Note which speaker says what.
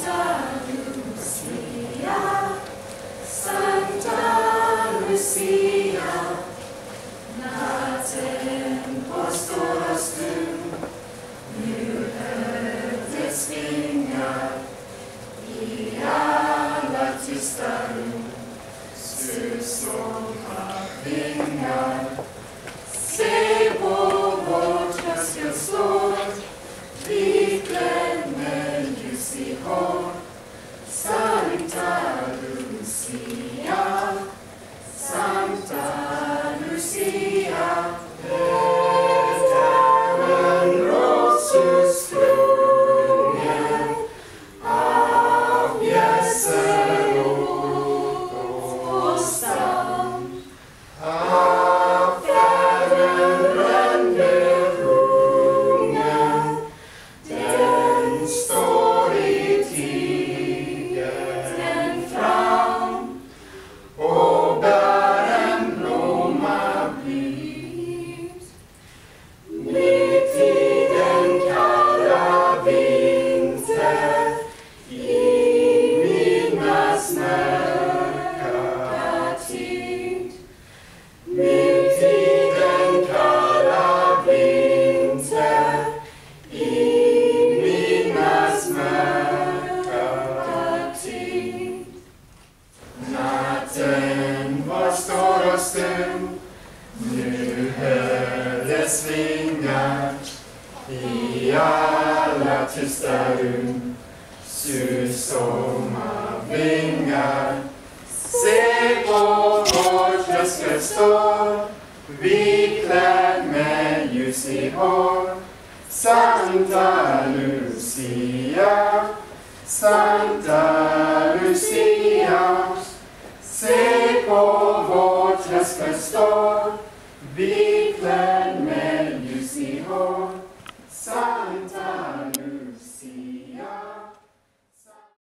Speaker 1: Santa Lucia, Santa Lucia, natten pastoras du, nu ödets vingar, i alla tysta rum, susånga vingar. Se på vårt tröskelstår, viklädd med ljus i hår, Santa Lucia, Santa Lucia. Det är en rådshus sprungen av gässelot och stam. Affären rände ungen, den står i tiden fram och bär en blomma blid. Mitt i den kalla vinter, i minnas mörka tid. Mitt i den kalla vinter, i minnas mörka tid. Natten var stor och stum, nu hördes vingar i alla tysta rum, susånga vingar. Se på vår tröskel står, viklädd med ljus i hår, Santa Lucia, Santa Lucia. Se på vår tröskel står, viklädd